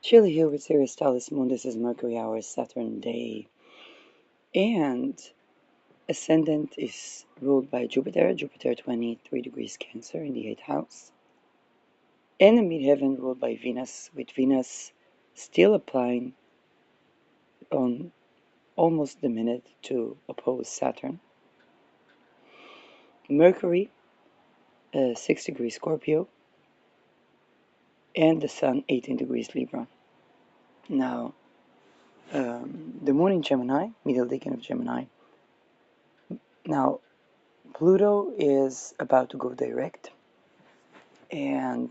Chilly here with Sirius Talis Moon. This is Mercury hour, Saturn day. And ascendant is ruled by Jupiter, Jupiter 23 degrees Cancer in the 8th house. And the midheaven ruled by Venus, with Venus still applying on almost the minute to oppose Saturn. Mercury, 6 degrees Scorpio, and the Sun, 18 degrees Libra. Now, the Moon in Gemini, middle decan of Gemini. Now, Pluto is about to go direct, and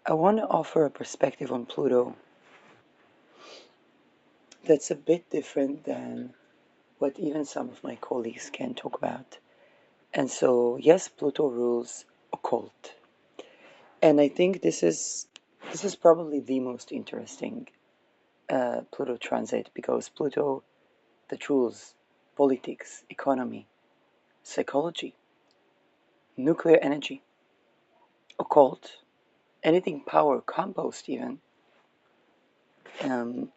I want to offer a perspective on Pluto that's a bit different than what even some of my colleagues can talk about. And so, yes, Pluto rules occult, and I think this is probably the most interesting Pluto transit, because Pluto that rules politics, economy, psychology, nuclear energy, occult, anything power, compost even,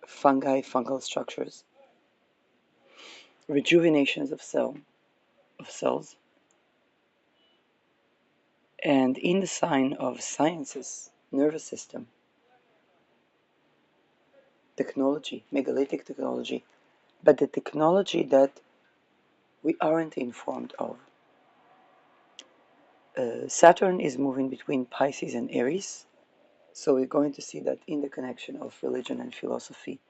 fungi, fungal structures, rejuvenations of cells, and in the sign of sciences, nervous system, technology, megalithic technology, but the technology that we aren't informed of. Saturn is moving between Pisces and Aries, so we're going to see that in the connection of religion and philosophy,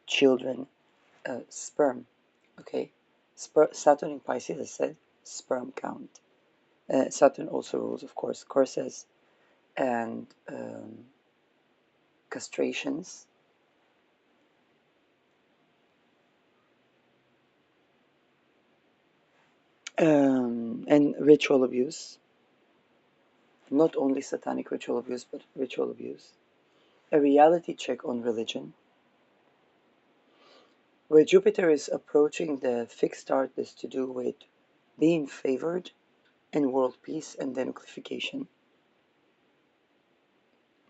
children, sperm, okay? Saturn in Pisces, I said, sperm count. Saturn also rules, of course, courses and castrations, and ritual abuse. Not only satanic ritual abuse, but ritual abuse. A reality check on religion, where Jupiter is approaching the fixed start is to do with being favored and world peace and denuclearification.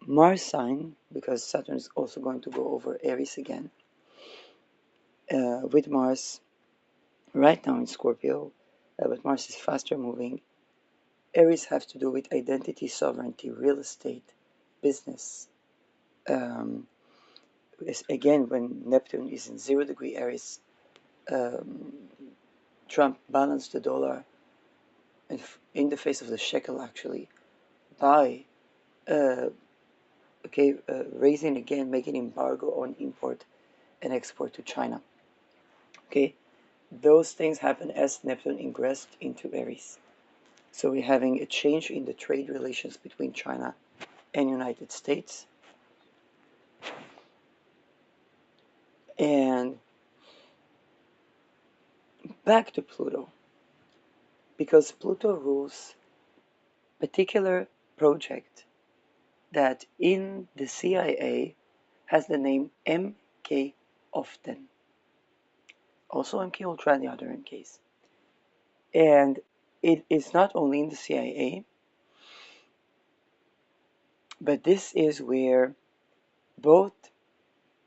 Mars sign, because Saturn is also going to go over Aries again, with Mars right now in Scorpio, but Mars is faster moving. Aries have to do with identity, sovereignty, real estate, business. Again, when Neptune is in 0 degree Aries, Trump balanced the dollar in the face of the shekel, actually, by raising again, making embargo on import and export to China. Okay, those things happen as Neptune ingressed into Aries. So we're having a change in the trade relations between China and United States. And back to Pluto, because Pluto rules a particular project that in the CIA has the name mkoften, also MK Ultra in the other case. And it is not only in the CIA, but this is where both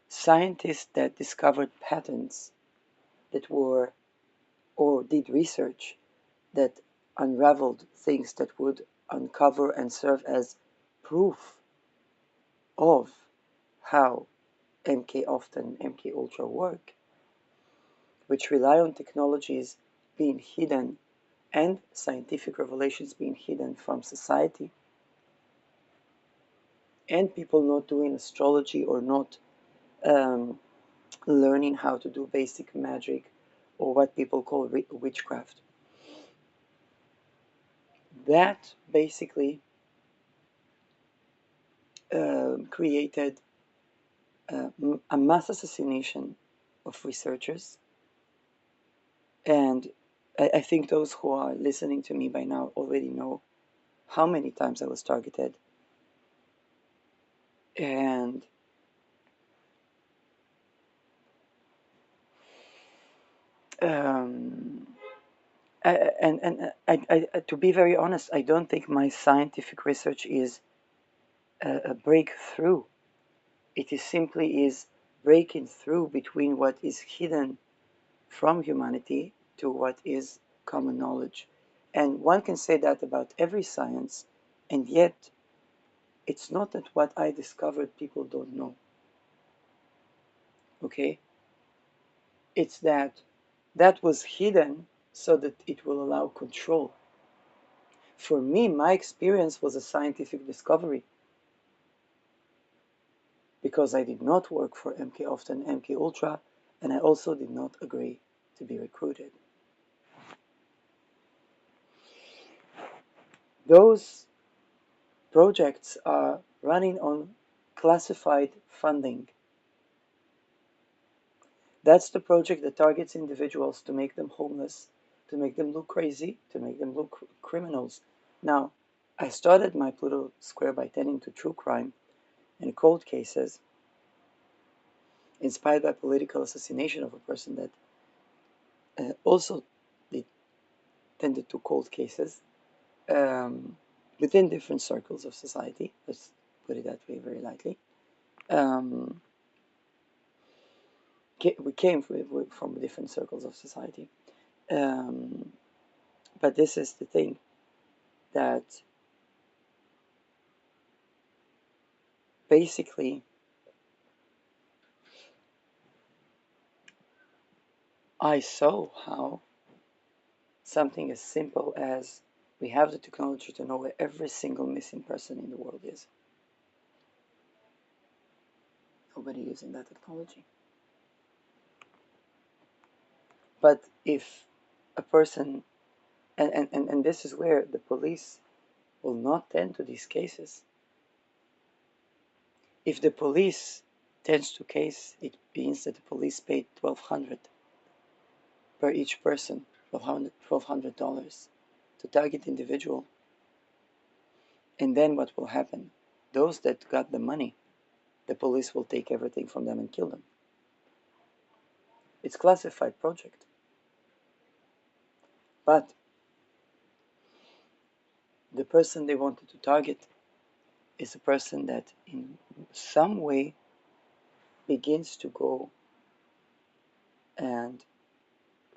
scientists that discovered patents that were, or did research that unraveled things that would uncover and serve as proof of how mkoften, MK Ultra work, which rely on technologies being hidden and scientific revelations being hidden from society, and people not doing astrology or not learning how to do basic magic or what people call witchcraft. That basically created a mass assassination of researchers. And I think those who are listening to me by now already know how many times I was targeted. And um, to be very honest, I don't think my scientific research is a breakthrough. It is simply is breaking through between what is hidden from humanity to what is common knowledge. And one can say that about every science, and yet it's not that what I discovered people don't know. Okay? It's that that was hidden so that it will allow control. For me, my experience was a scientific discovery because I did not work for mkoften, MK Ultra, and I also did not agree to be recruited. Those projects are running on classified funding. That's the project that targets individuals to make them homeless, to make them look crazy, to make them look criminals. Now, I started my Pluto Square by tending to true crime and cold cases, inspired by political assassination of a person that also did tended to cold cases um, within different circles of society. Let's put it that way very lightly. Um, we came from different circles of society. Um, but this is the thing that basically I saw how something as simple as we have the technology to know where every single missing person in the world is. Nobody using that technology. But if a person, and this is where the police will not tend to these cases. If the police tends to case, it means that the police paid $1,200 per each person, $1,200 to target individual. And then what will happen? Those that got the money, the police will take everything from them and kill them. It's classified project. But the person they wanted to target is a person that in some way begins to go and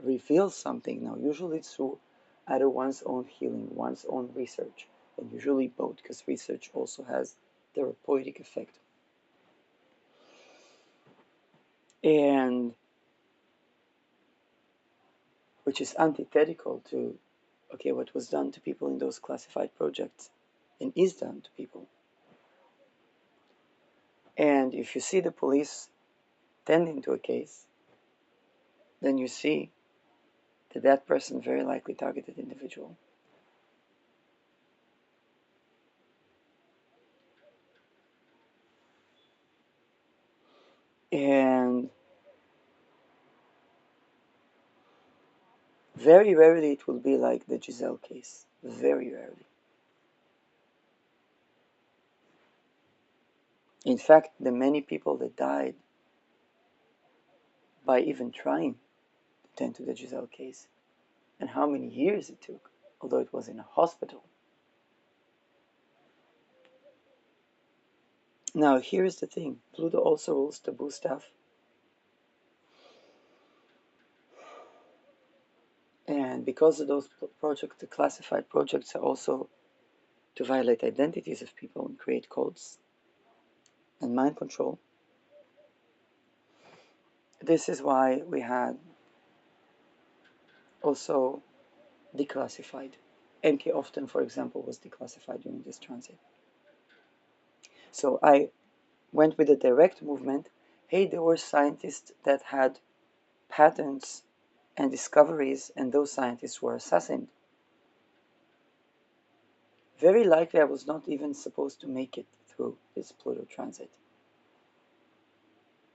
reveal something. Now, usually it's through either one's own healing, one's own research, and usually both, because research also has therapeutic effect. And which is antithetical to, okay, what was done to people in those classified projects and is done to people. And if you see the police tending to a case, then you see that that person very likely targeted individual. And very rarely it will be like the Giselle case. Very rarely. In fact, the many people that died by even trying to tend to the Giselle case, and how many years it took, although it was in a hospital. Now, here's the thing. Pluto also rules taboo stuff. And because of those projects, the classified projects are also to violate identities of people and create codes and mind control. This is why we had also declassified. mkoften, for example, was declassified during this transit. So I went with a direct movement. Hey, there were scientists that had patents and discoveries, and those scientists were assassinated. Very likely I was not even supposed to make it through this Pluto transit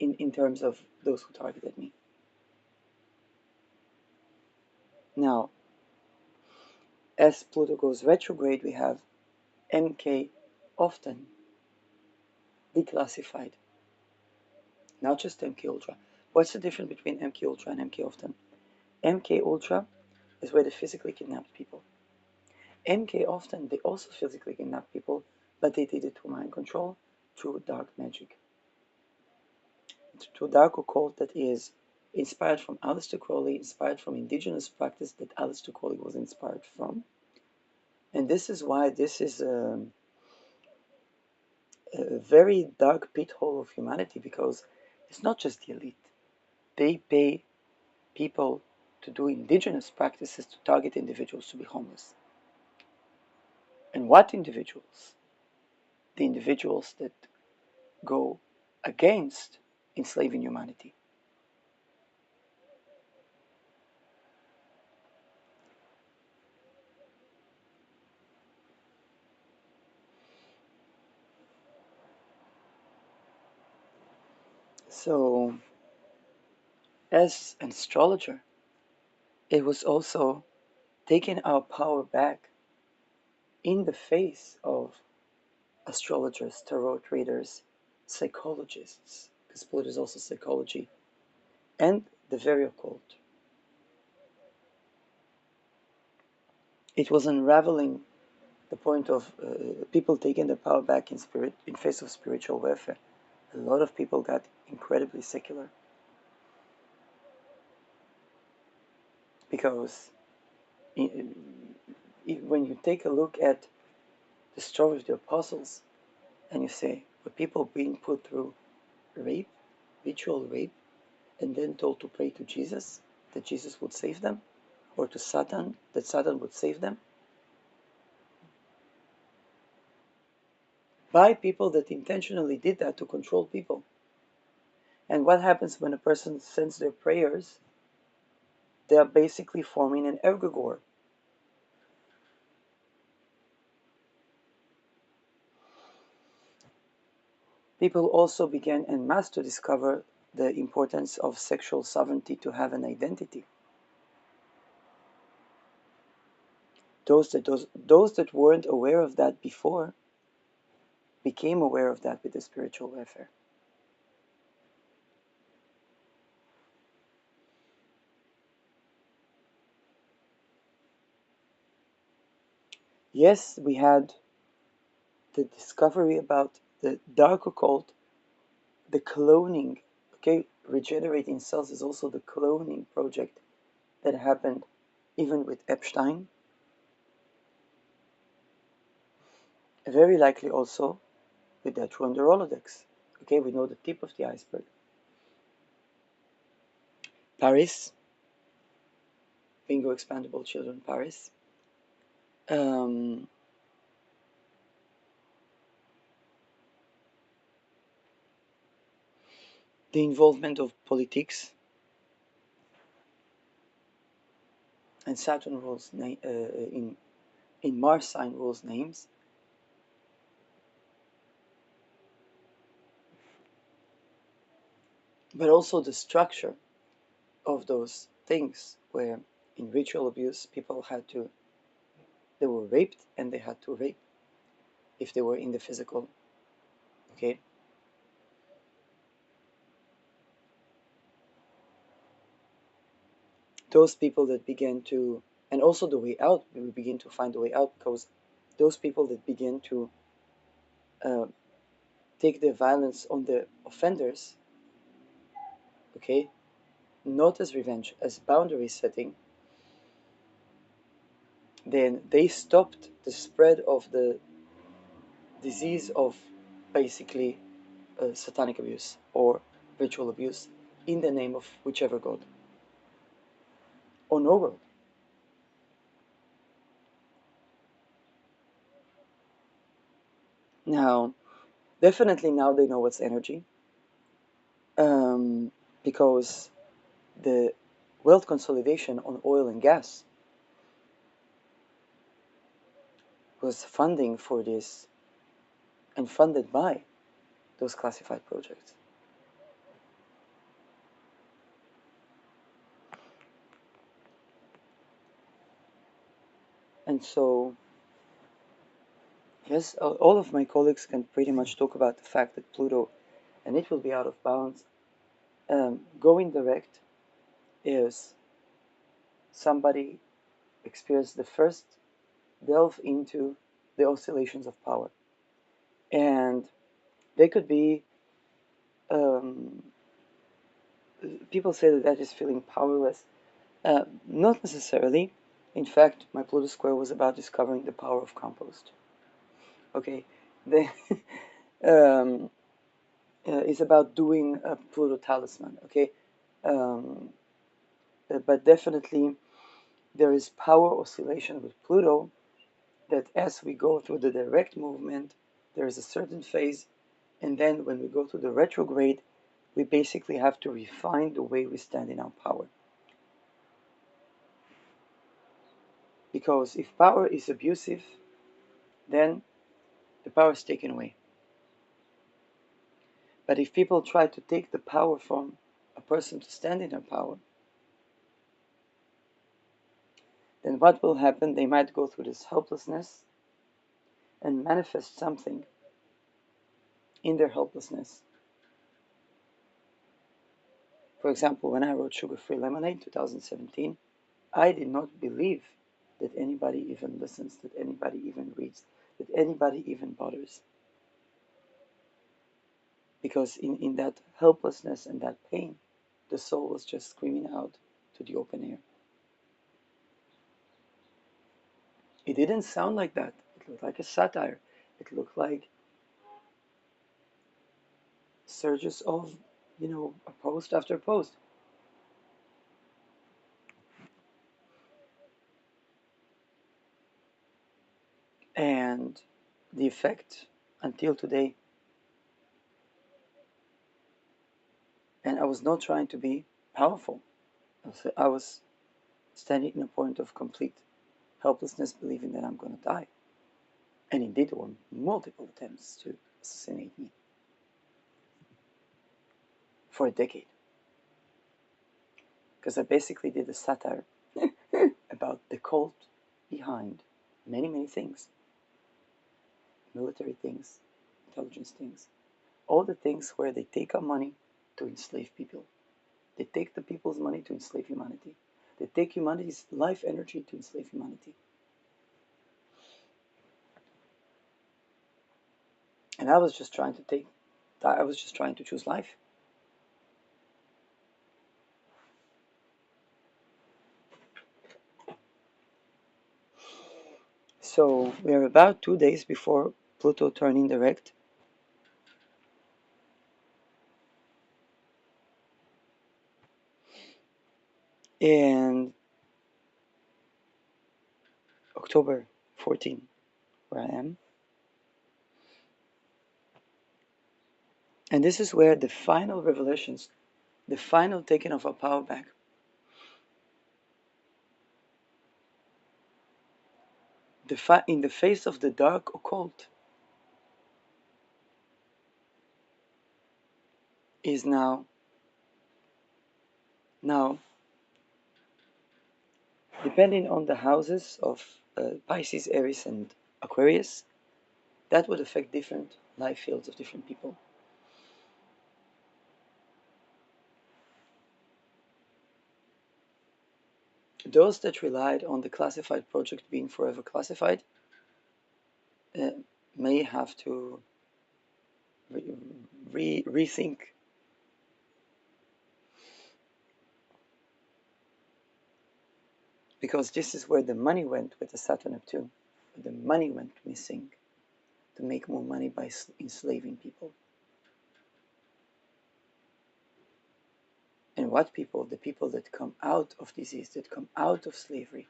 in terms of those who targeted me. Now, as Pluto goes retrograde, we have MK often declassified, not just MK Ultra. What's the difference between MK Ultra and MK often? MK Ultra is where they physically kidnapped people. MK often, they also physically kidnap people, but they did it through mind control, through dark magic, through dark occult that is inspired from Aleister Crowley, inspired from indigenous practice that Aleister Crowley was inspired from. And this is why this is a very dark pit hole of humanity, because it's not just the elite. They pay people to do indigenous practices to target individuals to be homeless. And what individuals? The individuals that go against enslaving humanity. So, as an astrologer, it was also taking our power back in the face of astrologers, tarot readers, psychologists, because Pluto is also psychology, and the very occult. It was unraveling the point of people taking their power back in spirit in face of spiritual warfare. A lot of people got incredibly secular because when you take a look at the story of the apostles and you say, were people being put through rape, ritual rape, and then told to pray to Jesus, that Jesus would save them, or to Satan, that Satan would save them, by people that intentionally did that to control people. And what happens when a person sends their prayers? They are basically forming an egregore. People also began en masse to discover the importance of sexual sovereignty to have an identity. Those that weren't aware of that before became aware of that with the spiritual warfare. Yes, we had the discovery about the dark occult, the cloning. Okay, regenerating cells is also the cloning project that happened even with Epstein. Very likely also with that from the Rolodex. Okay, we know the tip of the iceberg. Paris, bingo expandable children, Paris. Um, the involvement of politics, and Saturn rules in Mars sign rules names. But also the structure of those things, where in ritual abuse people they were raped and they had to rape if they were in the physical. Okay, those people that began to, and also the way out, we begin to find the way out, because those people that begin to uh, take the violence on the offenders, okay, not as revenge, as boundary setting, then they stopped the spread of the disease of basically satanic abuse or ritual abuse in the name of whichever god or no god. Now, definitely now they know what's energy, um, because the wealth consolidation on oil and gas was funding for this and funded by those classified projects. And so, yes, all of my colleagues can pretty much talk about the fact that Pluto, and it will be out of bounds, going direct is somebody experienced the first delve into the oscillations of power. And they could be, um, people say that that is feeling powerless. Not necessarily. In fact, my Pluto square was about discovering the power of compost. Okay, they, um, it's about doing a Pluto talisman. Okay, um, but definitely there is power oscillation with Pluto that as we go through the direct movement, there is a certain phase, and then when we go to the retrograde, we basically have to refine the way we stand in our power. Because if power is abusive, then the power is taken away. But if people try to take the power from a person to stand in their power, then what will happen? They might go through this helplessness and manifest something in their helplessness. For example, when I wrote Sugar Free Lemonade in 2017, I did not believe that anybody even listens, that anybody even reads, that anybody even bothers. Because in that helplessness and that pain, the soul was just screaming out to the open air. It didn't sound like that. It looked like a satire. It looked like surges of, a post after post. And the effect until today, and I was not trying to be powerful. I was standing in a point of complete helplessness, believing that I'm going to die. And indeed, there were multiple attempts to assassinate me for a decade. Because I basically did a satire about the cult behind many, many things, military things, intelligence things, all the things where they take our money to enslave people. They take the people's money to enslave humanity. They take humanity's life energy to enslave humanity. And I was just trying to choose life. So we are about 2 days before Pluto turning direct. And October 14, where I am. And this is where the final revelations, the final taking of our power back, in the face of the dark occult, is now depending on the houses of Pisces, Aries, and Aquarius, that would affect different life fields of different people. Those that relied on the classified project being forever classified uh, may have to rethink. Because this is where the money went with the Saturn Neptune. The money went missing to make more money by enslaving people. And what people? The people that come out of disease, that come out of slavery,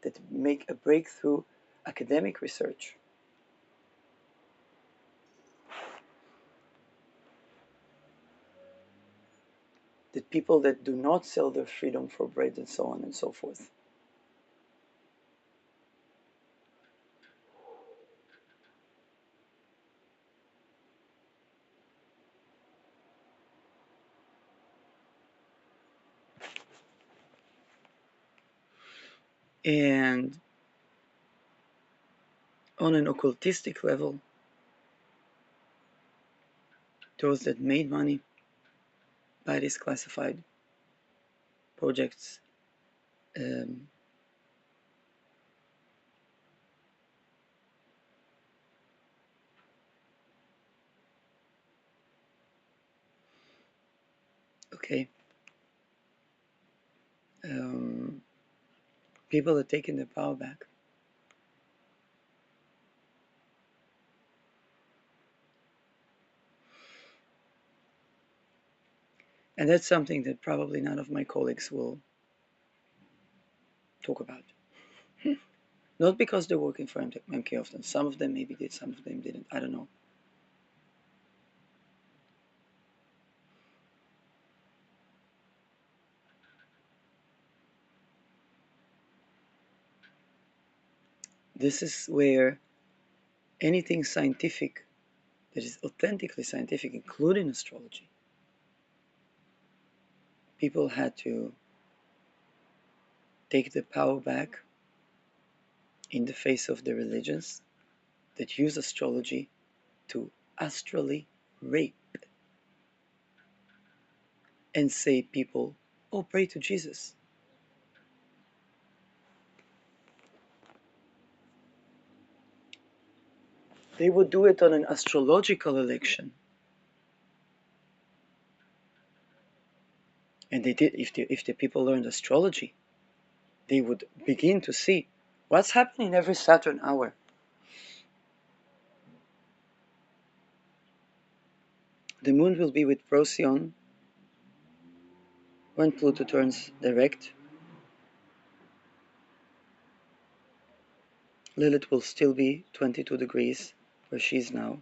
that make a breakthrough academic research. The people that do not sell their freedom for bread and so on and so forth. And on an occultistic level, those that made money by these classified projects um, Okay. Um, People are taking their power back. And that's something that probably none of my colleagues will talk about. Not because they're working for mkoften. Some of them maybe did, some of them didn't. I don't know. This is where anything scientific that is authentically scientific, including astrology, people had to take the power back in the face of the religions that use astrology to astrally rape and say people, oh, pray to Jesus. They would do it on an astrological election. And they did, if the people learned astrology, they would begin to see what's happening every Saturn hour. The moon will be with Procyon when Pluto turns direct. Lilith will still be 22 degrees where she is now.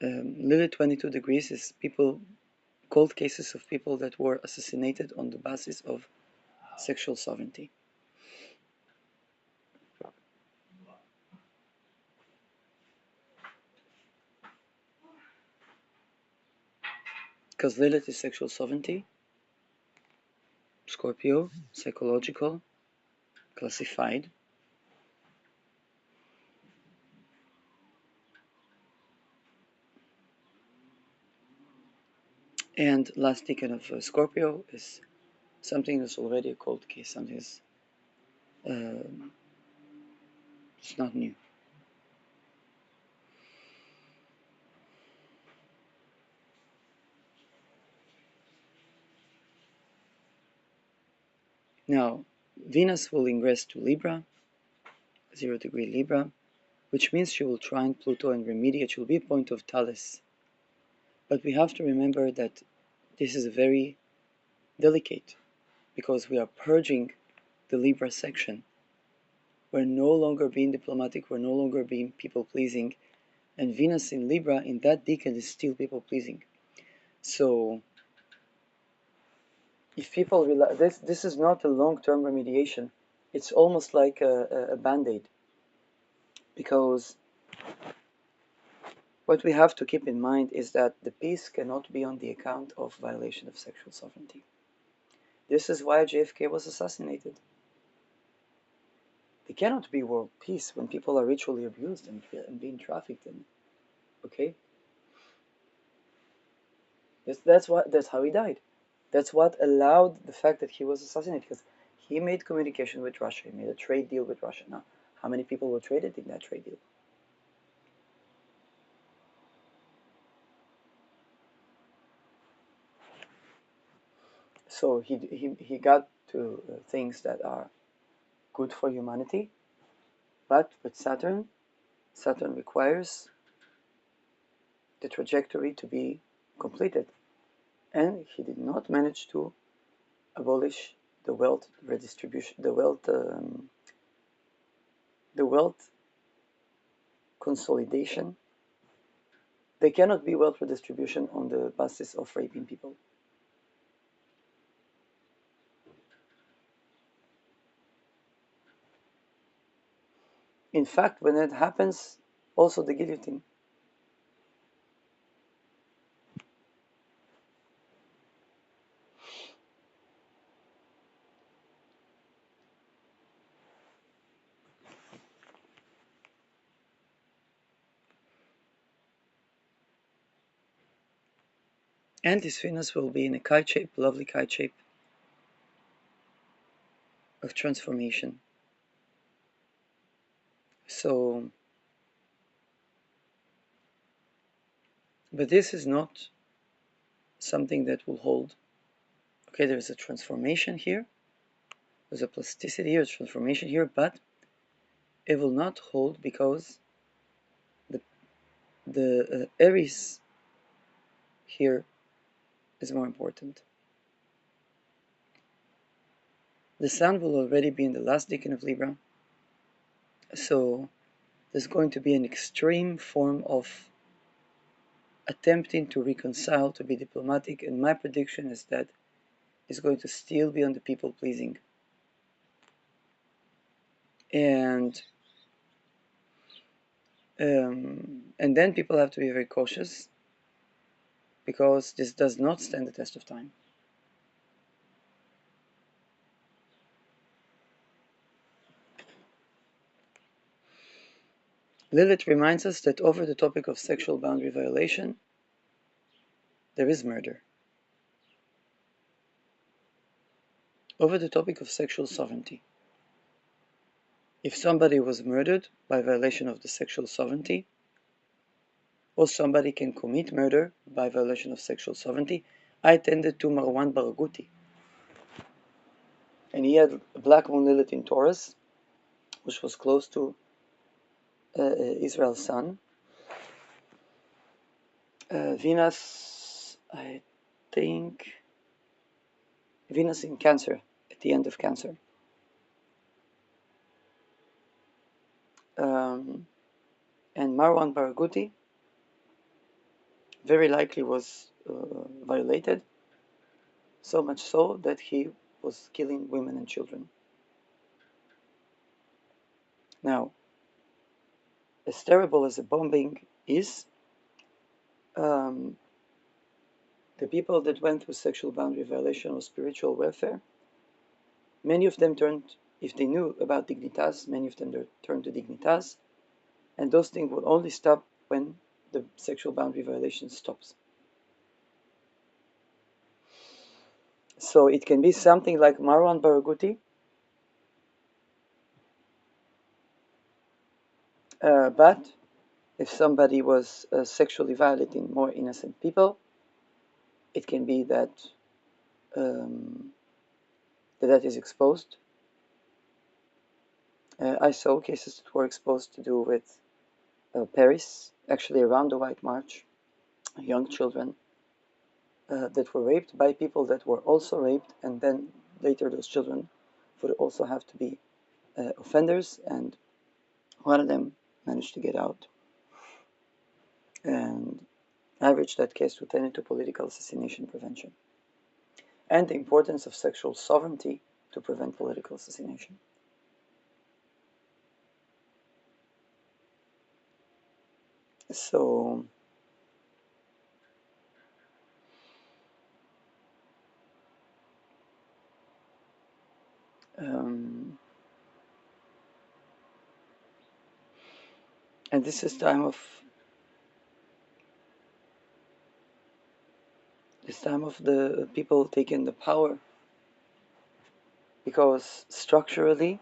Lilith 22 degrees is cold cases of people that were assassinated on the basis of sexual sovereignty. Because Lilith is sexual sovereignty, Scorpio, psychological, classified. And last decan of Scorpio is something that's already a cold case, something that's it's not new. Now, Venus will ingress to Libra, 0 degree Libra, which means she will trine Pluto and remediate. She will be a point of Thales. But we have to remember that this is very delicate because we are purging the Libra section. We're no longer being diplomatic, we're no longer being people pleasing, and Venus in Libra in that decan is still people pleasing. So if people realize this is not a long-term remediation, it's almost like a band-aid, because what we have to keep in mind is that the peace cannot be on the account of violation of sexual sovereignty. This is why JFK was assassinated. There cannot be world peace when people are ritually abused and being trafficked. And okay, that's how he died. That's what allowed the fact that he was assassinated, because he made communication with Russia. He made a trade deal with Russia. Now, how many people were traded in that trade deal? So he got to things that are good for humanity, but with Saturn requires the trajectory to be completed, and he did not manage to abolish the wealth redistribution, the wealth consolidation. There cannot be wealth redistribution on the basis of raping people. In fact, when it happens, also the guillotine. And this Venus will be in a kite shape, lovely kite shape of transformation. So But this is not something that will hold. Okay, there's a transformation here, there's a plasticity here, a transformation here, but it will not hold because the Aries here is more important. The Sun will already be in the last decan of Libra, so there's going to be an extreme form of attempting to reconcile, to be diplomatic, and my prediction is that it's going to still be on the people pleasing. And then people have to be very cautious because this does not stand the test of time. Lilith reminds us that over the topic of sexual boundary violation, there is murder. Over the topic of sexual sovereignty, if somebody was murdered by violation of the sexual sovereignty, or somebody can commit murder by violation of sexual sovereignty. I attended to Marwan Barghouti, and he had a black moon Lilith in Taurus, which was close to Israel's sun. Venus, I think, Venus in Cancer, at the end of Cancer. And Marwan Barghouti very likely was violated, so much so that he was killing women and children. Now, as terrible as a bombing is, the people that went through sexual boundary violation or spiritual warfare, many of them turned, if they knew about dignitas, many of them turned to dignitas, and those things will only stop when the sexual boundary violation stops. So it can be something like Marwan Barghouti, but if somebody was sexually violating more innocent people, it can be that that is exposed. I saw cases that were exposed to do with Paris, actually around the White March, young children that were raped by people that were also raped, and then later those children would also have to be offenders, and one of them managed to get out. And averaged that case to tend to political assassination prevention and the importance of sexual sovereignty to prevent political assassination. So and this is time of the people taking the power, because structurally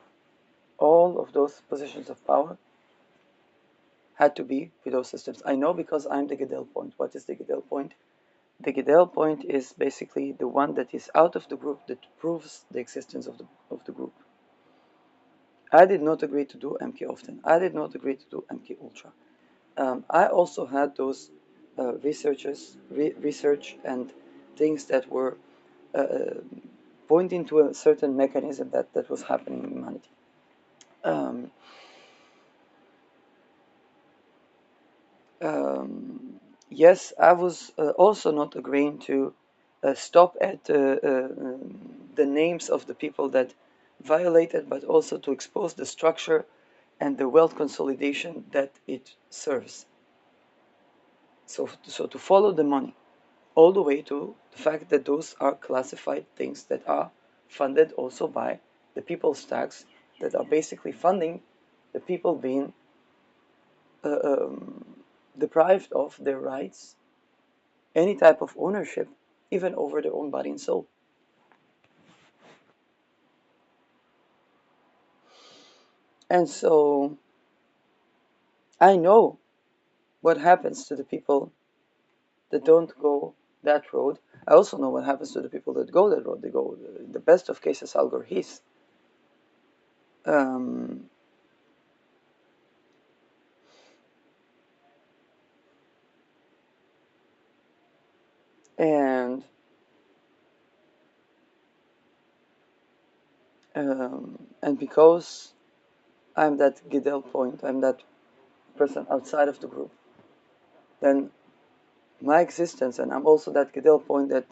all of those positions of power had to be with those systems. I know because I'm the Gödel point. What is the Gödel point? The Gödel point is basically the one that is out of the group that proves the existence of the group. I did not agree to do mkoften. I did not agree to do mk ultra. I also had those research and things that were pointing to a certain mechanism that was happening in humanity. Yes, I was also not agreeing to stop at the names of the people that violated, but also to expose the structure and the wealth consolidation that it serves. So to follow the money all the way to the fact that those are classified things that are funded also by the people's tax, that are basically funding the people being deprived of their rights, any type of ownership, even over their own body and soul. And so I know what happens to the people that don't go that road. I also know what happens to the people that go that road. They go, in the best of cases, Al Gorhis. Um, and and because I'm that Gidel point, I'm that person outside of the group, then my existence, and I'm also that Gidel point that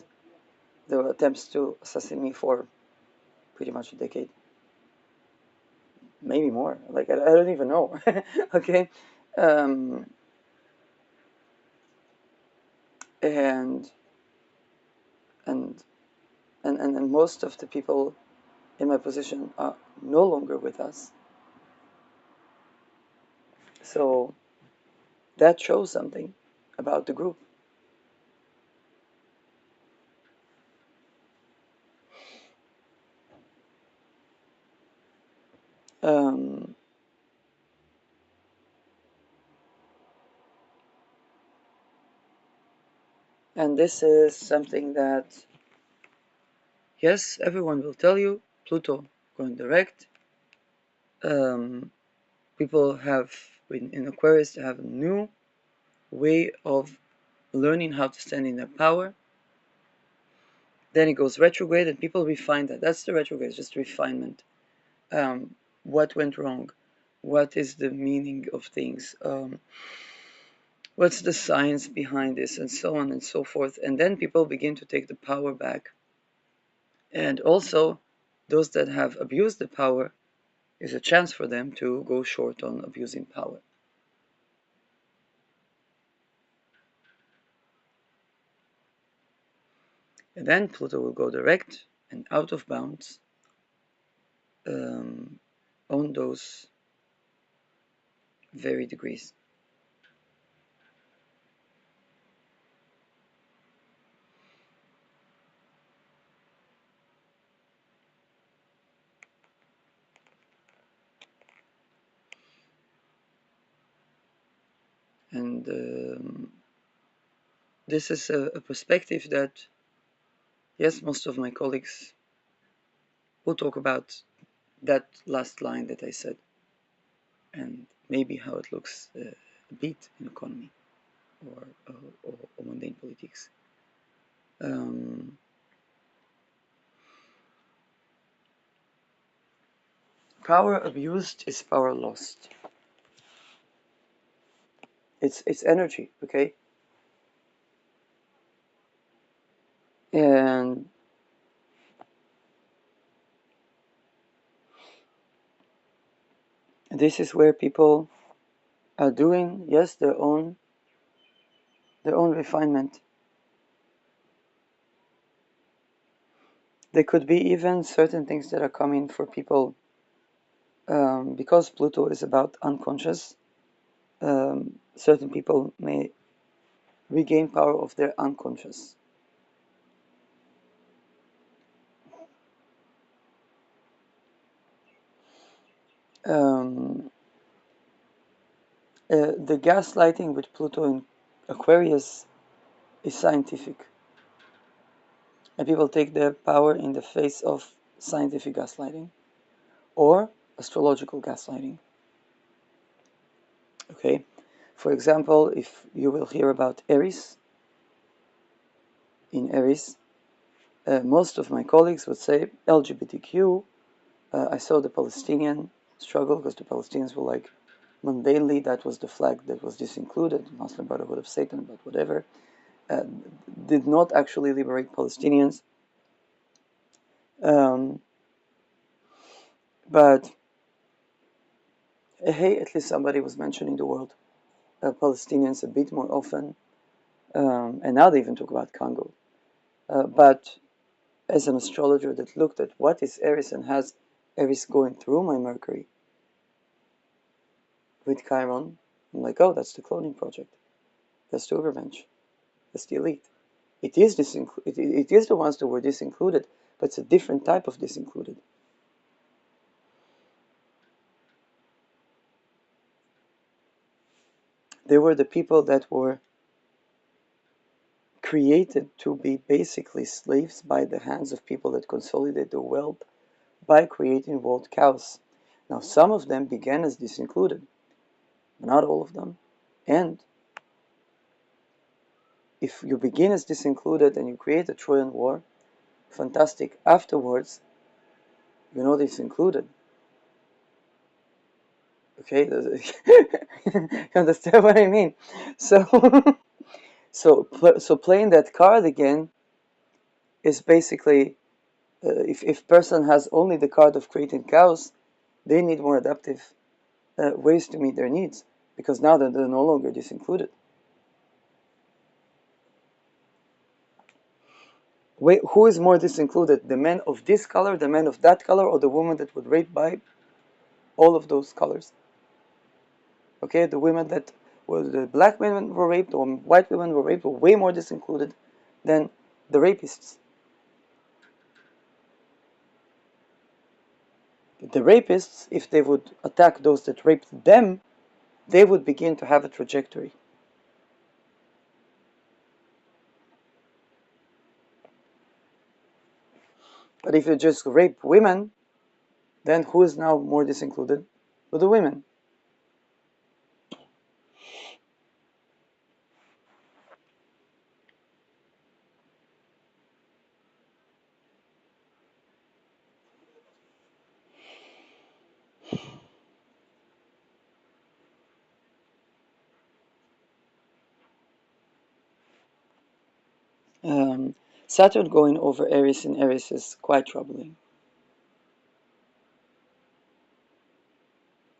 there were attempts to assassinate me for pretty much a decade, maybe more. Like I don't even know. Okay, um, and and and most of the people in my position are no longer with us. So that shows something about the group. Um, and this is something that, yes, everyone will tell you, Pluto going direct. Um, people have, in Aquarius, they have a new way of learning how to stand in their power. Then it goes retrograde, and people refine that. That's the retrograde, it's just refinement. What went wrong? What is the meaning of things? What's the science behind this? And so on and so forth. And then people begin to take the power back. And also, those that have abused the power, is a chance for them to go short on abusing power. And then Pluto will go direct and out of bounds um, on those very degrees. And this is a perspective that, yes, most of my colleagues will talk about that last line that I said, and maybe how it looks a bit in economy or mundane politics. Um, Power abused is power lost. It's energy, okay? And this is where people are doing, yes, their own refinement. There could be even certain things that are coming for people because Pluto is about unconscious. Certain people may regain power of their unconscious. Um, the gaslighting with Pluto in Aquarius is scientific, and people take their power in the face of scientific gaslighting or astrological gaslighting. Okay, for example, if you will hear about Aries, in Aries, most of my colleagues would say LGBTQ. I saw the Palestinian struggle because the Palestinians were like, mundanely, that was the flag that was disincluded, Muslim Brotherhood of Satan, but whatever, uh, did not actually liberate Palestinians. Um, but hey, at least somebody was mentioning the word Palestinians a bit more often, and now they even talk about Congo. But as an astrologer that looked at what is Aries and has Aries going through my Mercury with Chiron, I'm like, oh, that's the cloning project. That's the Ubermensch. That's the elite. It is it is the ones that were disincluded, but it's a different type of disincluded. They were the people that were created to be basically slaves by the hands of people that consolidate the wealth by creating world chaos. Now, some of them began as disincluded, but not all of them. And if you begin as disincluded and you create a Trojan War, fantastic. Afterwards, you know this included. Okay, you understand what I mean? So, so playing that card again is basically, if person has only the card of creating chaos, they need more adaptive ways to meet their needs, because now that they're no longer disincluded. Wait, who is more disincluded? The man of this color, the man of that color, or the woman that would rape by all of those colors? Okay, the women that were the black women were raped, or white women were raped, were way more disincluded than the rapists. The rapists, if they would attack those that raped them, they would begin to have a trajectory. But if you just rape women, then who is now more disincluded? Well, the women. Um, Saturn going over Aries in Aries is quite troubling.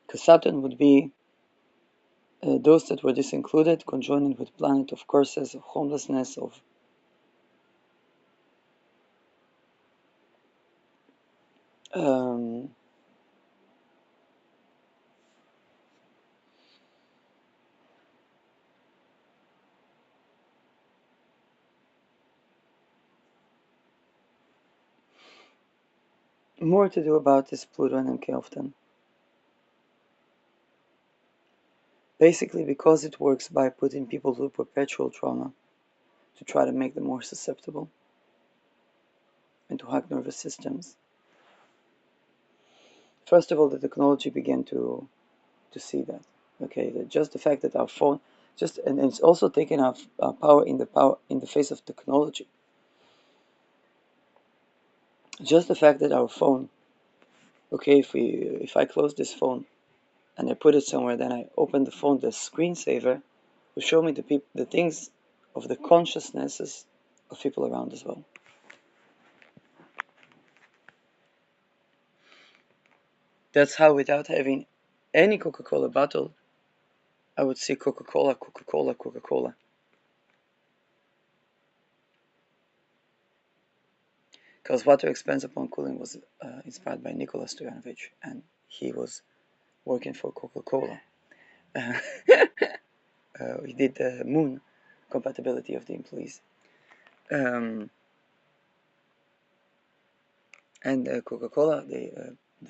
Because Saturn would be those that were disincluded, conjoining with planet of curses, of homelessness, of um, more to do about this Pluto and mkoften. Basically, because it works by putting people through perpetual trauma to try to make them more susceptible and to hack nervous systems. First of all, the technology began to see that. Okay, just the fact that our phone, and it's also taking our power in the face of technology. Just the fact that our phone, okay, if I close this phone and I put it somewhere, then I open the phone, the screensaver will show me the things of the consciousnesses of people around as well. That's how, without having any Coca-Cola bottle, I would see Coca-Cola, Coca-Cola, Coca-Cola. Because water expands upon cooling was inspired by Nikola Stoyanovich, and he was working for Coca-Cola. He did the moon compatibility of the employees. And Coca-Cola, they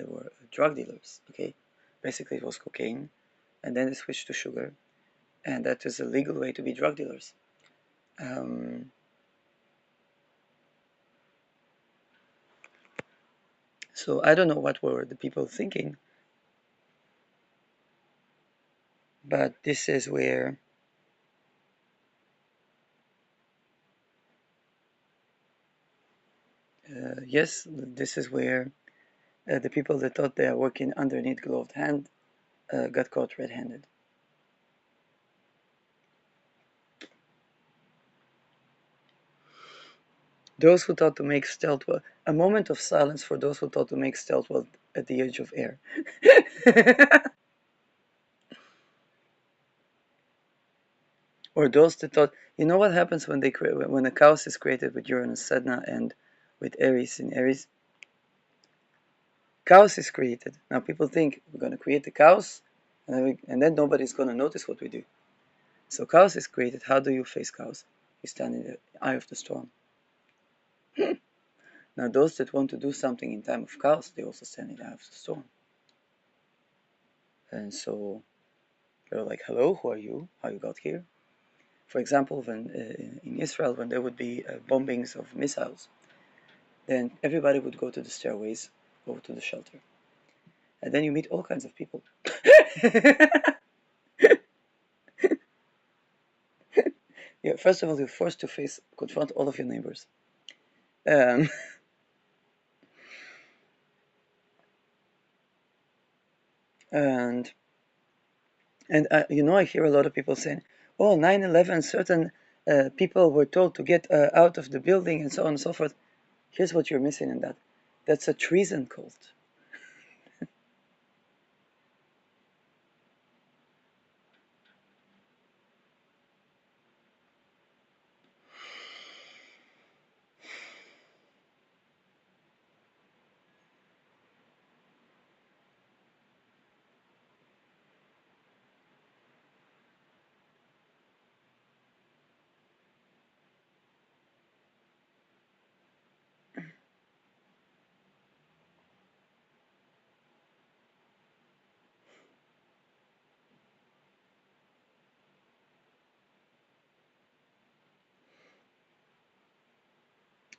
were drug dealers, okay? Basically, it was cocaine, and then they switched to sugar, and that is a legal way to be drug dealers. So I don't know what were the people thinking, but this is where yes, this is where the people that thought they are working underneath gloved hand got caught red-handed. Those who thought to make stealth well, a moment of silence for those who thought to make stealth well at the edge of air. Or those that thought, you know what happens when when a chaos is created with Uranus, Sedna, and with Aries in Aries? Chaos is created. Now people think we're going to create the chaos, and then nobody's going to notice what we do. So chaos is created. How do you face chaos? You stand in the eye of the storm. Now those that want to do something in time of chaos, they also stand in the eye of the storm. And so they're like, hello, who are you? How you got here? For example, when in Israel, when there would be bombings of missiles, then everybody would go to the stairways, go to the shelter, and then you meet all kinds of people. Yeah, first of all, you're forced to confront all of your neighbors. Um, and I hear a lot of people saying, "Oh, 9/11, certain people were told to get out of the building and so on and so forth." Here's what you're missing in that. That's a treason cult.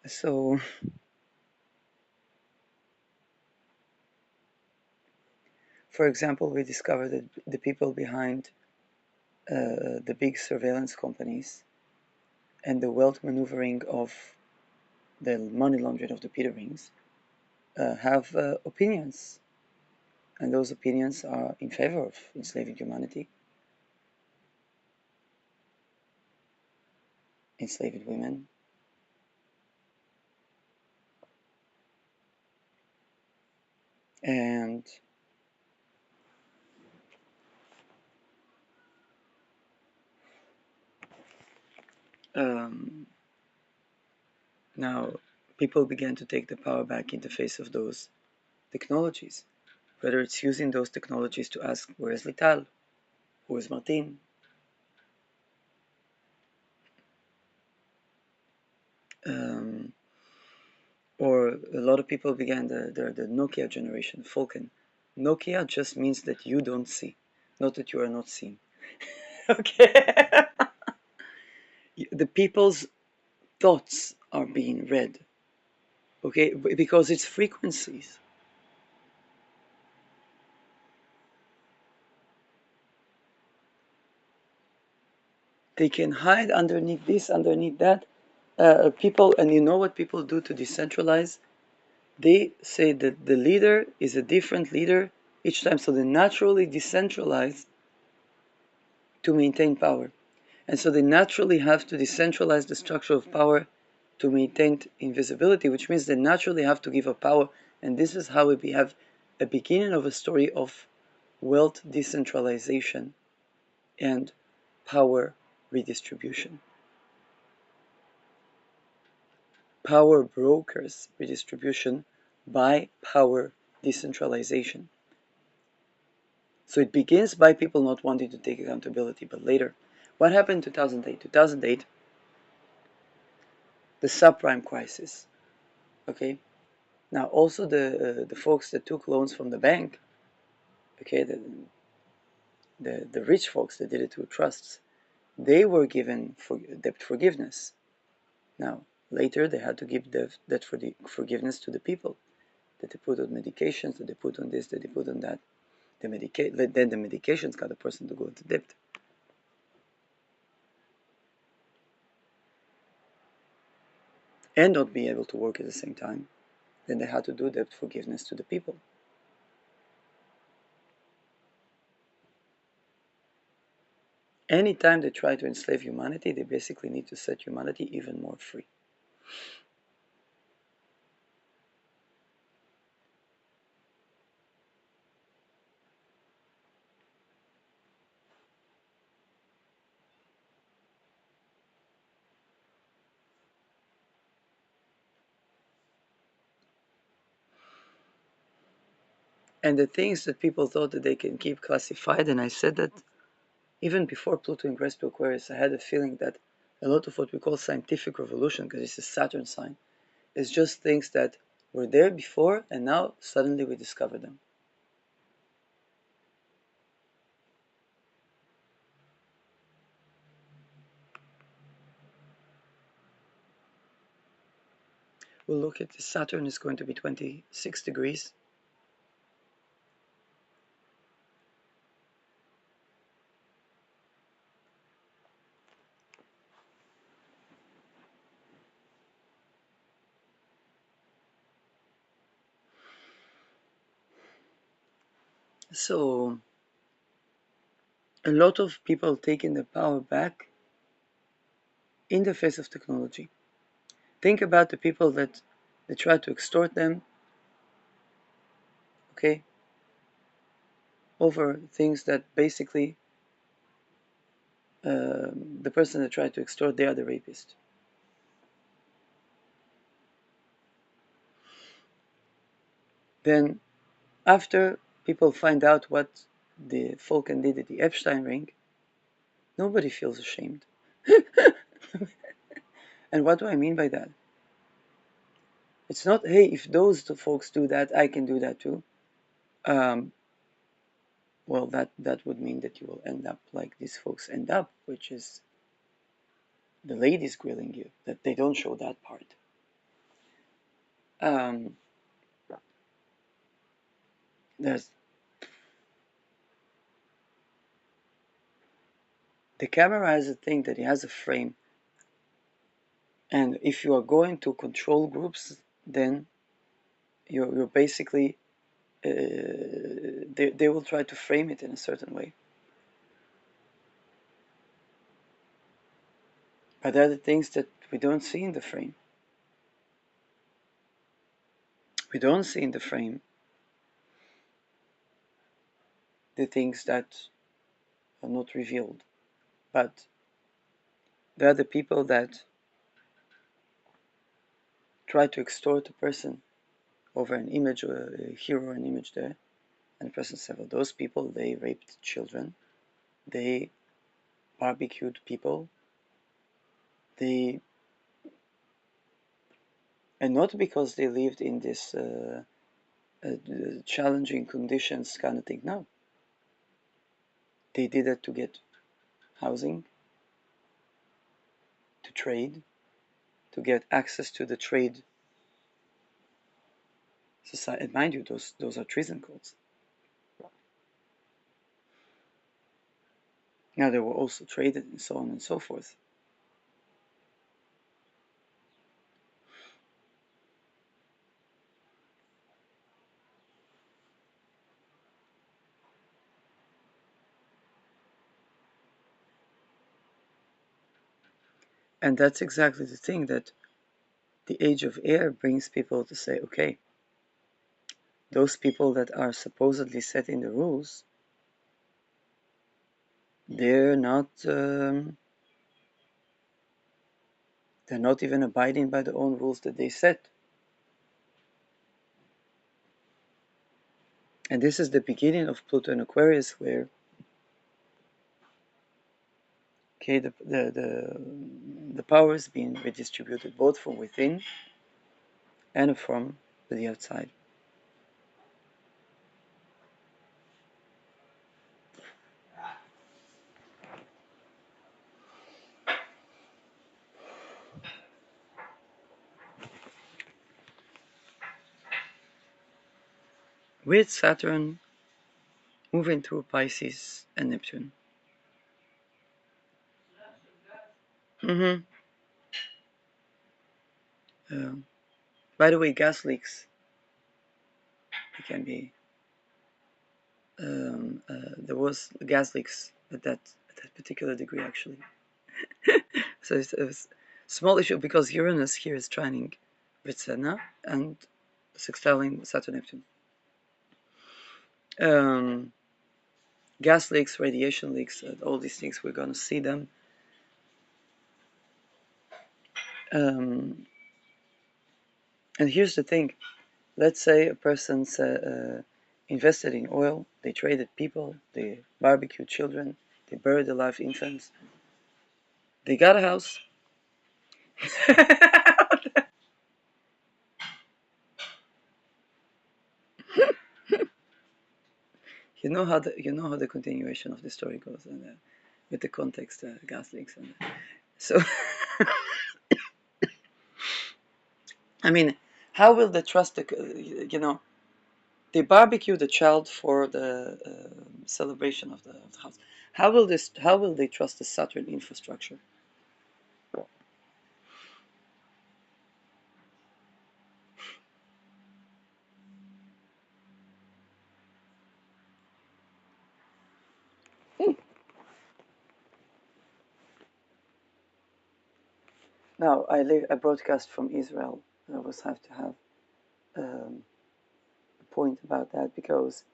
So, for example, we discovered that the people behind the big surveillance companies and the wealth maneuvering of the money laundering of the Peter Rings have opinions, and those opinions are in favor of enslaving humanity, enslaving women, and um, now people began to take the power back in the face of those technologies, whether it's using those technologies to ask, where is Lital? Who is Martin? Um, or a lot of people began the Nokia generation, Falcon. Nokia just means that you don't see, not that you are not seen. Okay? The people's thoughts are being read, okay? Because it's frequencies. They can hide underneath this, underneath that. People, and you know what people do to decentralize? They say that the leader is a different leader each time, so they naturally decentralize to maintain power. And so they naturally have to decentralize the structure of power to maintain invisibility, which means they naturally have to give up power. And this is how we have a beginning of a story of wealth decentralization and power redistribution. Power brokers redistribution by power decentralization. So it begins by people not wanting to take accountability, but later. What happened in 2008? 2008, the subprime crisis. Okay. Now also the folks that took loans from the bank, okay, the rich folks that did it through trusts, they were given debt forgiveness. Now later they had to give debt forgiveness to the people that they put on medications, that they put on this, that they put on that. Then the medications got the person to go into debt. And not be able to work at the same time. Then they had to do debt forgiveness to the people. Anytime they try to enslave humanity, they basically need to set humanity even more free. And the things that people thought that they can keep classified, and I said that even before Pluto ingressed to Aquarius, I had a feeling that a lot of what we call scientific revolution, because it's a Saturn sign, is just things that were there before and now suddenly we discover them. we'll look at Saturn is going to be 26 degrees. So a lot of people taking the power back in the face of technology. Think about the people that they try to extort them, okay, over things that basically the person that tried to extort, they are the rapist. Then, after people find out what the Falcon did at the Epstein ring, nobody feels ashamed. And what do I mean by that? It's not, hey, if those two folks do that, I can do that too. Um, well, that would mean that you will end up like these folks end up, which is the ladies grilling you, that they don't show that part. Um, there's the camera has a thing that it has a frame, and if you are going to control groups, then you're basically they will try to frame it in a certain way. But there are the things that we don't see in the frame. We don't see in the frame the things that are not revealed. But there are the people that try to extort a person over an image, or a hero, an image there, and the person said, well, those people, they raped children, they barbecued people, they, and not because they lived in this challenging conditions kind of thing. No, they did it to get housing, to trade, to get access to the trade society. And mind you, those are treason codes. Now they were also traded and so on and so forth. And that's exactly the thing that the age of air brings people to say, okay, those people that are supposedly setting the rules, they're not they're not even abiding by the own rules that they set. And this is the beginning of Pluto and Aquarius, where okay, the power is being redistributed both from within and from the outside. With Saturn moving through Pisces and Neptune. Mm-hmm. By the way, gas leaks, it can be there was gas leaks at that particular degree actually. So it's a small issue because Uranus here is trining Vitsena and sextiling Saturn Neptune. Um, gas leaks, radiation leaks, all these things, we're going to see them. And here's the thing, let's say a person's invested in oil, they traded people, they barbecued children, they buried alive infants, they got a house. You know how the continuation of the story goes, and with the context, gas leaks, and so I mean, how will they trust the, they barbecue the child for the celebration of the house. How will they trust the Saturn infrastructure? Now, I broadcast from Israel. I always have to have a point about that because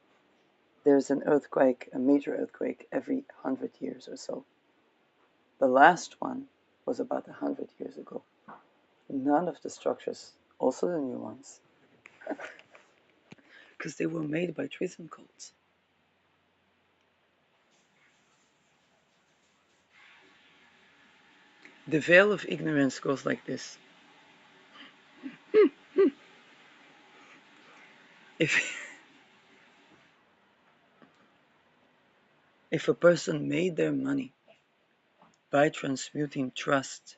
there's an earthquake, a major earthquake, every 100 years or so. The last one was about 100 years ago. None of the structures, also the new ones, because they were made by treason cults. The veil of ignorance goes like this. If if a person made their money by transmuting trust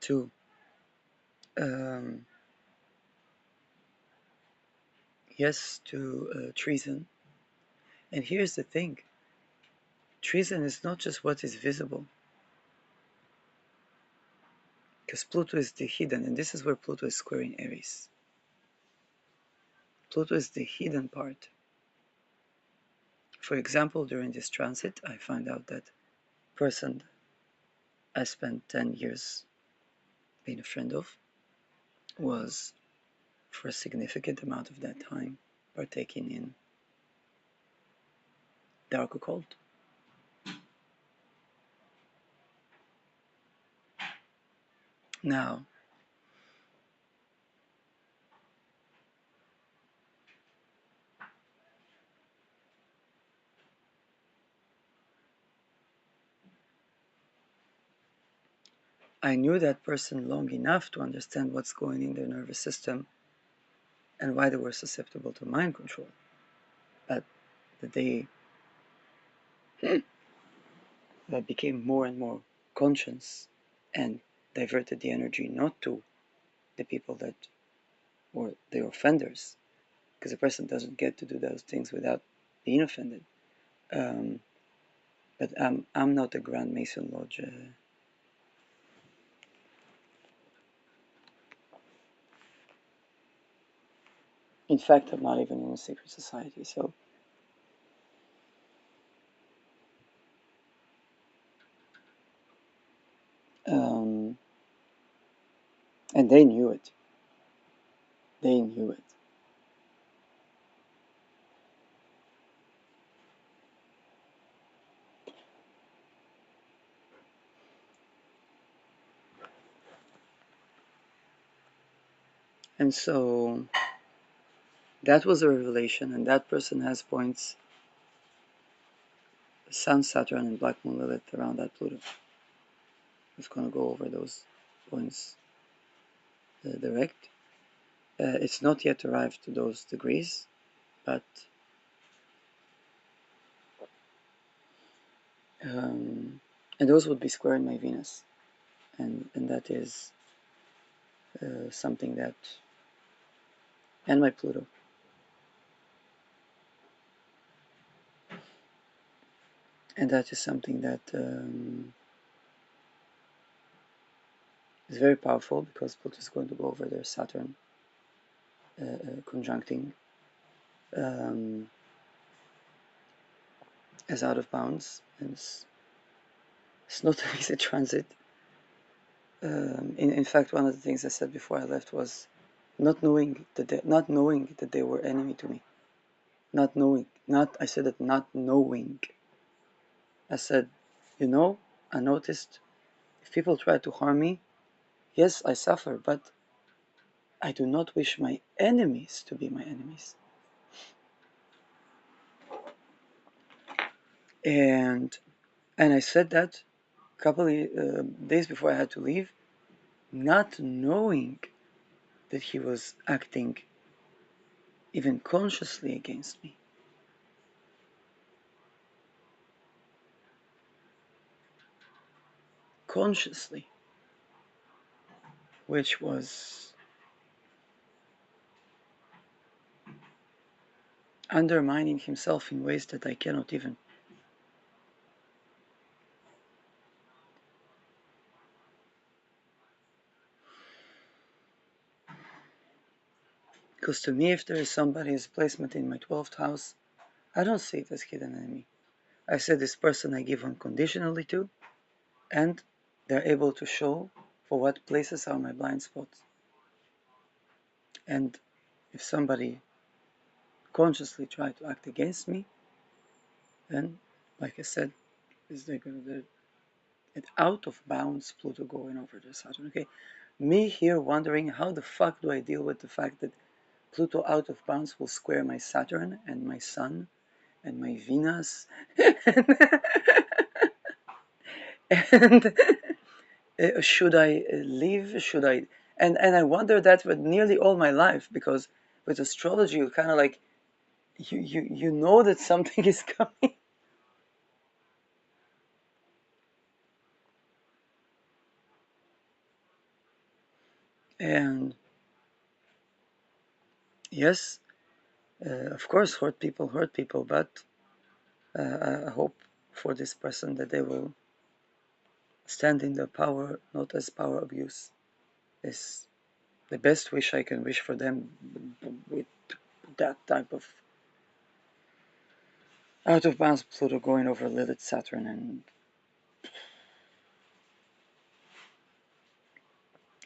to um, treason, and here's the thing: treason is not just what is visible, because Pluto is the hidden, and this is where Pluto is squaring Aries. Pluto is the hidden part. For example, during this transit, I found out that person I spent 10 years being a friend of was, for a significant amount of that time, partaking in dark occult. Now, I knew that person long enough to understand what's going in their nervous system and why they were susceptible to mind control. But the day that became more and more conscious and diverted the energy not to the people that were the offenders, because a person doesn't get to do those things without being offended. Um, but I'm not a Grand Mason Lodge. In fact, I'm not even in a secret society. So, um, and they knew it. They knew it. And so that was a revelation, and that person has points Sun, Saturn, and Black Moon Lilith around that Pluto. It's going to go over those points direct. It's not yet arrived to those degrees, but and those would be square in my Venus, and that is something that, and my Pluto, and that is something that is very powerful because Pluto is going to go over there, Saturn conjuncting as out of bounds, and it's not an easy transit. In fact, one of the things I said before I left was not knowing that they were enemy to me. I said that not knowing. I said, I noticed if people try to harm me, yes, I suffer, but I do not wish my enemies to be my enemies. And I said that a couple of days before I had to leave, not knowing that he was acting even consciously against me. Consciously. Which was undermining himself in ways that I cannot even. Because to me, if there is somebody's placement in my 12th house, I don't see it as hidden enemy. I say this person I give unconditionally to, and they're able to show for what places are my blind spots. And if somebody consciously try to act against me, then, like I said, is they're gonna it out of bounds Pluto going over the Saturn. Okay, me here wondering how the fuck do I deal with the fact that Pluto out of bounds will square my Saturn and my Sun and my Venus and should I leave? Should I? And I wonder that with nearly all my life, because with astrology you kind of like you know that something is coming. And yes, of course, hurt people, but I hope for this person that they will stand in their power, not as power abuse. Is the best wish I can wish for them with that type of out of bounds Pluto going over Lilith, Saturn,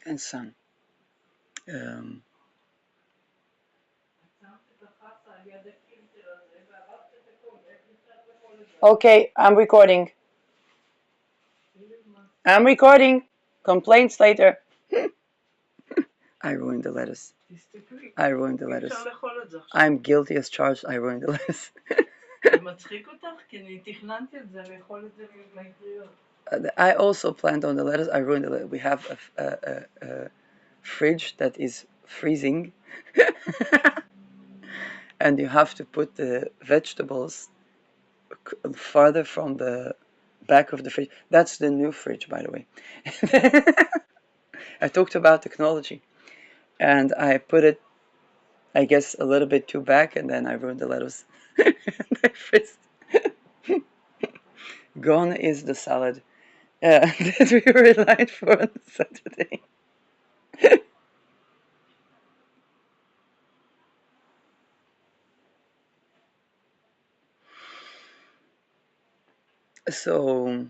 and Sun. Um, okay, I'm recording. I'm recording. Complaints later. I ruined the lettuce. I ruined the lettuce. I'm guilty as charged. I ruined the lettuce. I also planned on the lettuce. I ruined the lettuce. We have a fridge that is freezing. And you have to put the vegetables farther from the back of the fridge. That's the new fridge, by the way. I talked about technology, and I put it, I guess, a little bit too back, and then I ruined the lettuce. Gone is the salad that we relied for on Saturday. So,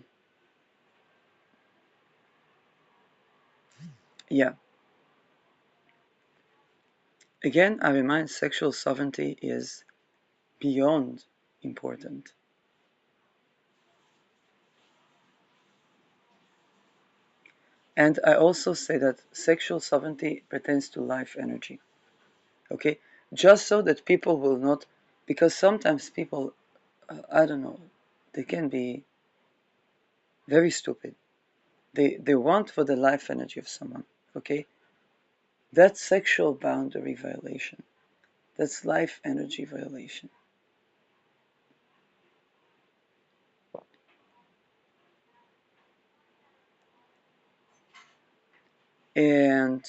yeah. Again, I remind sexual sovereignty is beyond important. And I also say that sexual sovereignty pertains to life energy. Okay? Just so that people will not, because sometimes people, I don't know, they can be very stupid. They want for the life energy of someone. Okay? That's sexual boundary violation. That's life energy violation. And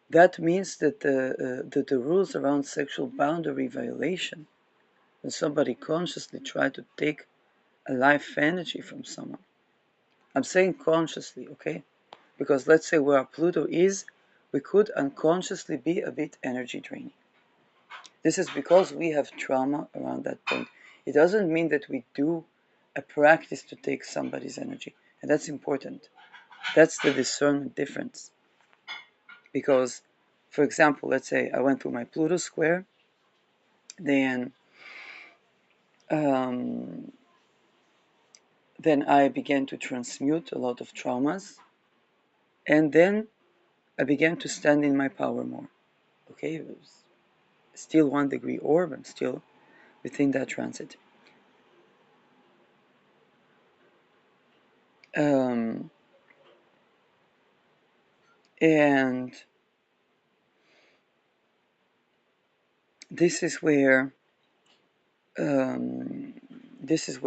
that means that the rules around sexual boundary violation, when somebody consciously try to take a life energy from someone, I'm saying consciously, okay? Because let's say where Pluto is, we could unconsciously be a bit energy draining. This is because we have trauma around that point. It doesn't mean that we do a practice to take somebody's energy. And that's important. That's the discernment difference. Because, for example, let's say I went through my Pluto square, then then I began to transmute a lot of traumas, and then I began to stand in my power more. Okay, it was still 1 degree orb, I'm still within that transit. And this is where this is